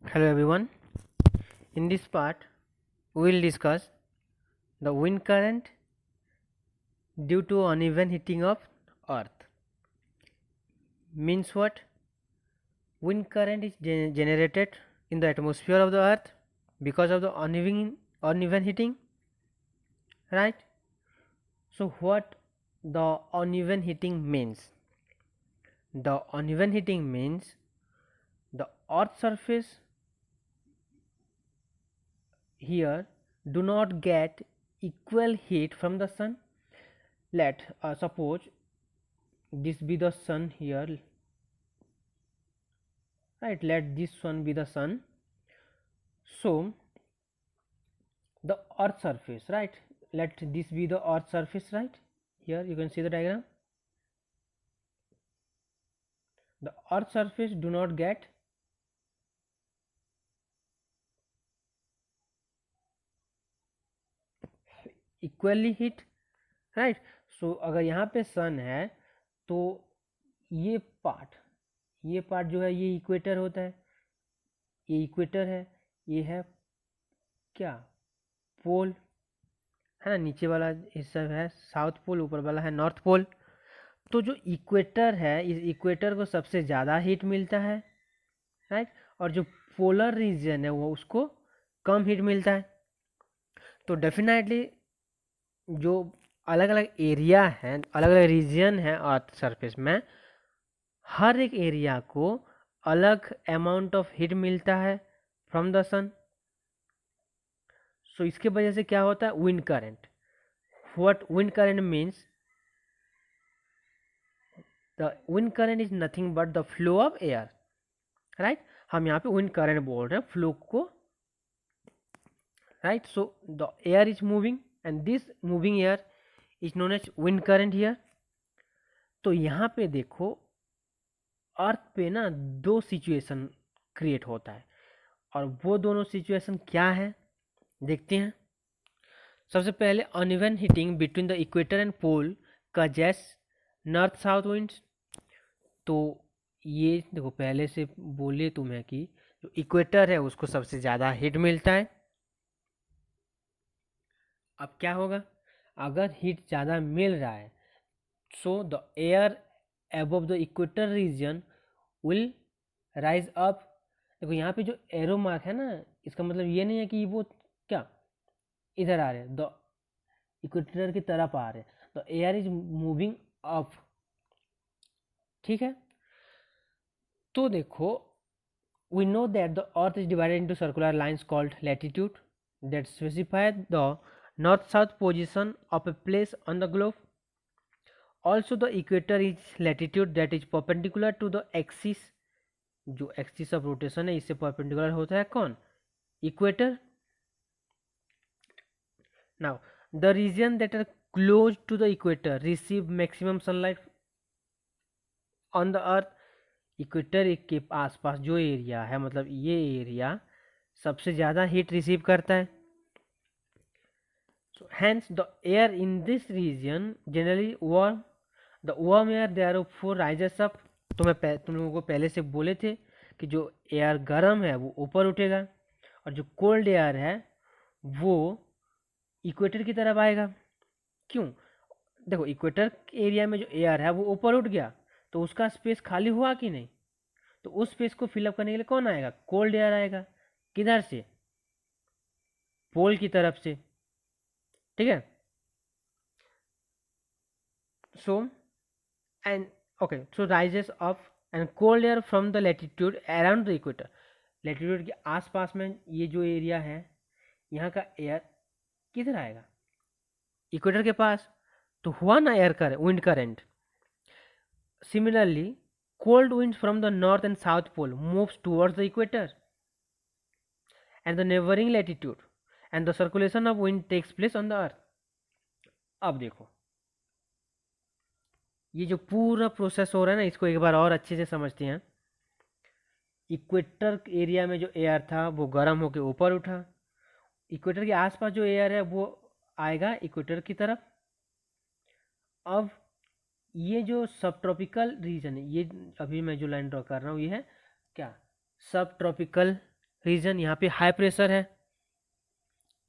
Hello everyone. In this part, we will discuss the wind current due to uneven heating of Earth. Means what? Wind current is generated in the atmosphere of the Earth because of the uneven heating, right? So what the uneven heating means? The uneven heating means the Earth surface here do not get equal heat from the sun. Let suppose this be the sun here, right? Let this one be the sun. So the earth surface, right? Let this be the earth surface, right? Here you can see the diagram. The earth surface do not get equally heat, right? So अगर यहाँ पे सन है तो ये part जो है ये equator होता है, ये इक्वेटर है, ये है क्या, पोल है ना। नीचे वाला हिस्सा है साउथ पोल, ऊपर वाला है नॉर्थ पोल। तो जो इक्वेटर है, इस इक्वेटर को सबसे ज़्यादा हीट मिलता है, राइट? और जो पोलर रीजन है वो उसको कम हीट मिलता है। तो डेफिनेटली जो अलग अलग एरिया हैं, अलग अलग रीजन है अर्थ सरफेस में, हर एक एरिया को अलग अमाउंट ऑफ हीट मिलता है फ्रॉम द सन। सो इसके वजह से क्या होता है, wind current. What wind current means, the wind current is nothing but the flow of air, right? हम यहाँ पे विंड करंट बोल रहे हैं फ्लो को, right? So the air is moving and this moving air is known as wind current here. तो यहाँ पे देखो, अर्थ पे ना दो सिचुएशन क्रिएट होता है, और वो दोनों सिचुएशन क्या है देखते हैं। सबसे पहले uneven heating between the equator and pole का जैस नॉर्थ साउथ विंड्स। तो ये देखो, पहले से बोले तुम्हें कि जो इक्वेटर है उसको सबसे ज़्यादा हीट मिलता है। अब क्या होगा, अगर हीट ज़्यादा मिल रहा है, so the air above the equator region will rise up. देखो यहाँ पे जो एरो मार्क है ना, इसका मतलब ये नहीं है कि वो क्या इधर आ रहे हैं, द इक्वेटर की तरफ आ रहे हैं, the air is moving up, ठीक है। तो देखो, we know that the earth is divided into circular lines called latitude that specify the north south position of a place on the globe. Also the equator is latitude that is perpendicular to the axis, जो axis of rotation है इससे perpendicular होता है कौन, equator. Now the region that are close to the equator receive maximum sunlight on the earth. Equator के आसपास जो area है, मतलब ये एरिया सबसे ज़्यादा हीट रिसीव करता है। So hence the air in this region generally warm, the warm air therefore rises up. तो मैं तुम लोगों को पहले से बोले थे कि जो एयर गर्म है वो ऊपर उठेगा, और जो कोल्ड एयर है वो इक्वेटर की तरफ आएगा। क्यों? देखो, इक्वेटर एरिया में जो एयर है वो ऊपर उठ गया, तो उसका स्पेस खाली हुआ कि नहीं, तो उस स्पेस को फिलअप करने के लिए कौन आएगा, कोल्ड एयर आएगा। किधर से, पोल की तरफ से, ठीक है। So and okay, so rises up and cold air from the latitude around the equator. Latitude के आसपास में ये जो एरिया है, यहाँ का एयर किधर आएगा, इक्वेटर के पास। तो हुआ ना एयर कर wind current. Similarly cold winds from the north and south pole moves towards the equator and the neighboring latitude, and the circulation of wind takes place on the earth. अब देखो, ये जो पूरा प्रोसेस हो रहा है ना, इसको एक बार और अच्छे से समझते हैं। इक्वेटर एरिया में जो एयर था वो गर्म होकर ऊपर उठा, इक्वेटर के आसपास जो एयर है वो आएगा इक्वेटर की तरफ। अब ये जो सब ट्रॉपिकल रीजन है, ये अभी मैं जो लाइन ड्रॉ कर रहा हूँ ये है क्या, सब ट्रॉपिकल रीजन, यहाँ पे हाई प्रेशर है,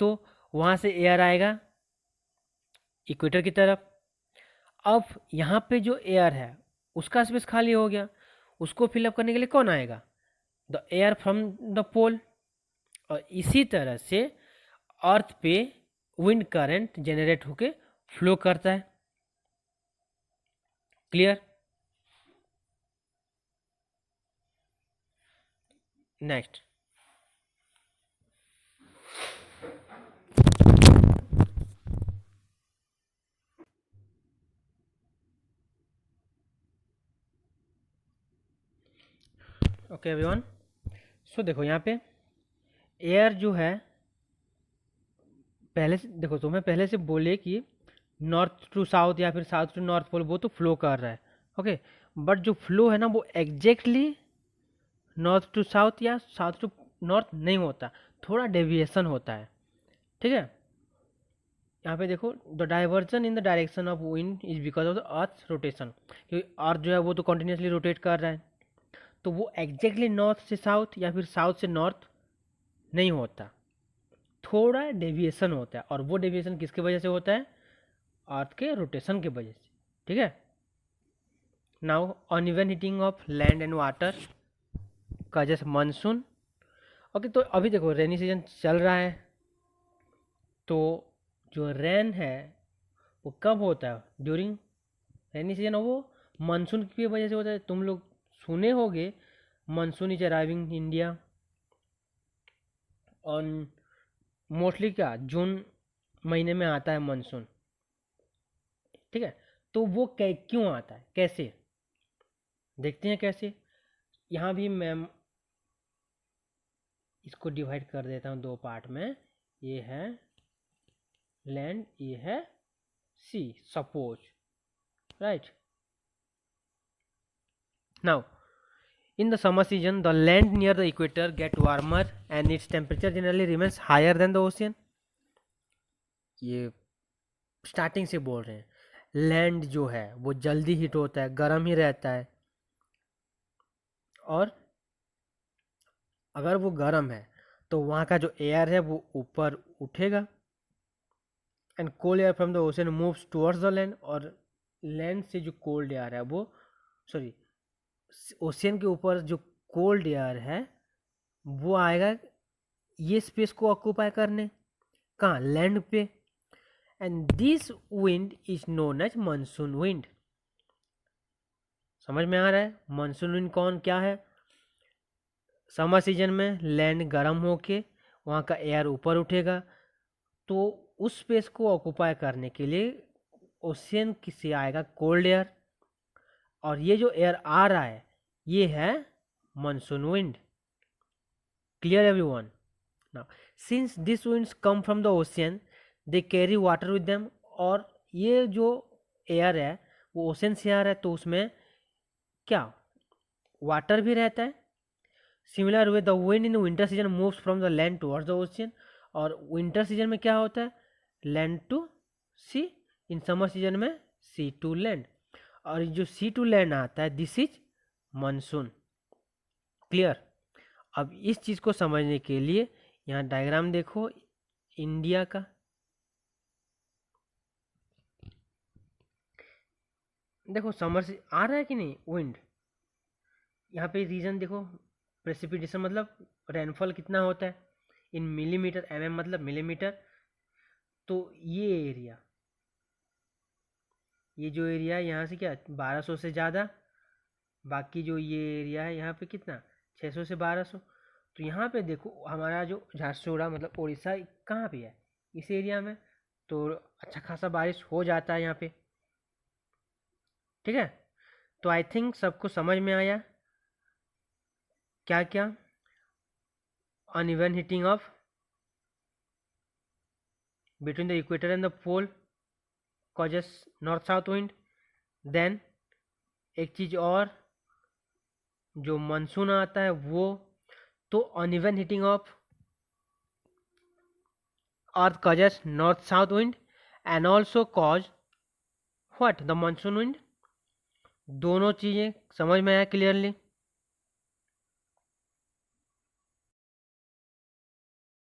तो वहाँ से एयर आएगा इक्वेटर की तरफ। अब यहाँ पे जो एयर है उसका स्पेस खाली हो गया, उसको फिलअप करने के लिए कौन आएगा? द एयर फ्रॉम द पोल। और इसी तरह से अर्थ पे विंड करंट जनरेट होके फ्लो करता है। क्लियर? नेक्स्ट, ओके एवरीवन, सो देखो यहाँ पे एयर जो है, पहले से देखो, तुम्हें पहले से बोले कि नॉर्थ टू साउथ या फिर साउथ टू नॉर्थ पोल, वो तो फ्लो कर रहा है, ओके। बट जो फ्लो है ना, वो एग्जैक्टली नॉर्थ टू साउथ या साउथ टू नॉर्थ नहीं होता, थोड़ा डेविएशन होता है, ठीक है। यहाँ पे देखो, the diversion in the direction of wind is because of the earth rotation, क्योंकि अर्थ जो है वो तो कंटिन्यूसली रोटेट कर रहा है, तो वो एग्जैक्टली नॉर्थ से साउथ या फिर साउथ से नॉर्थ नहीं होता, थोड़ा डेविएशन होता है। और वो डेविएशन किसकी वजह से होता है? अर्थ के रोटेशन की वजह से, ठीक है। Now uneven heating of land and water का जैसे मानसून, ओके। तो अभी देखो रेनी सीजन चल रहा है, तो जो रेन है वो कब होता है? ड्यूरिंग रेनी सीजन, और वो मानसून की वजह से होता है। तुम लोग सुने होगे monsoon is arriving India on mostly क्या जून महीने में आता है मानसून, ठीक है। तो वो क्यों आता है, कैसे, देखते हैं कैसे। यहाँ भी मैं इसको डिवाइड कर देता हूँ दो पार्ट में, ये है लैंड, ये है sea, suppose, right. Now in the summer season the land near the equator get warmer and its temperature generally remains higher than the ocean। ये स्टार्टिंग से बोल रहे हैं, लैंड जो है वो जल्दी हीट होता है, गर्म ही रहता है, और अगर वो गर्म है तो वहाँ का जो एयर है वो ऊपर उठेगा, and cold air from the ocean moves towards the land, और लैंड से जो कोल्ड एयर है वो, सॉरी, ओशियन के ऊपर जो कोल्ड एयर है वो आएगा ये स्पेस को ऑक्यूपाई करने, कहाँ? लैंड पे। And this wind is known as monsoon wind. समझ में आ रहा है मानसून विंड कौन क्या है? समर सीजन में लैंड गर्म होके वहाँ का एयर ऊपर उठेगा, तो उस स्पेस को ऑक्यूपाई करने के लिए ओशियन से आएगा कोल्ड एयर, और ये जो एयर आ रहा है ये है monsoon wind. Clear everyone? Now since this winds come from the ocean they carry water with them, और ये जो एयर है वो ओशन से आ रहा है, तो उसमें क्या वाटर भी रहता है। Similar way the wind in winter season moves from the land towards the ocean, और विंटर सीजन में क्या होता है? Land to sea. In summer season में सी टू लैंड, और जो सी टू लैंड आता है दिस इज मानसून। क्लियर? अब इस चीज़ को समझने के लिए यहाँ डायग्राम देखो इंडिया का, देखो समर से आ रहा है कि नहीं विंड। यहाँ पे रीजन देखो, प्रेसिपिटेशन मतलब रेनफॉल कितना होता है इन मिलीमीटर, mm मतलब मिलीमीटर। तो ये एरिया, ये जो एरिया है यहाँ से क्या 1200 से ज़्यादा, बाकी जो ये एरिया है यहाँ पे कितना 600 से 1200। तो यहाँ पे देखो हमारा जो झारसुगुड़ा मतलब उड़ीसा कहाँ पे है? इस एरिया में, तो अच्छा खासा बारिश हो जाता है यहाँ पे, ठीक है। तो आई थिंक सबको समझ में आया क्या क्या? Uneven heating of between the equator and the pole causes north south wind. Then एक चीज़ और, जो मानसून आता है वो, तो uneven heating of earth causes north south wind and also cause what? The monsoon wind. दोनों चीज़ें समझ में आया क्लियरली?